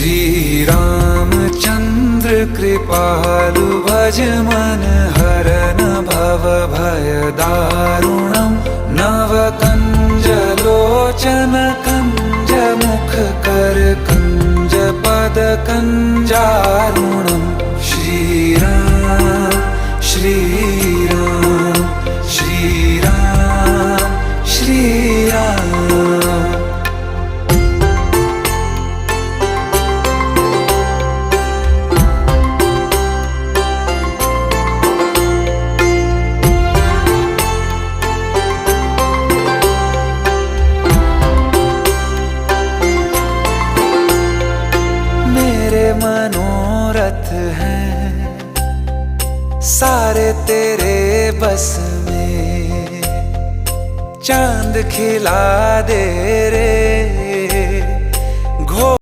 श्री रामचंद्र कृपालु भज मन हरन भव भय दारुणम नव कंज लोचन कंज मुख कर कंज पद कंजारुणम श्री राम श्री राम श्री राम श्री राम। मनोरथ हैं सारे तेरे बस में, चांद खिला दे रे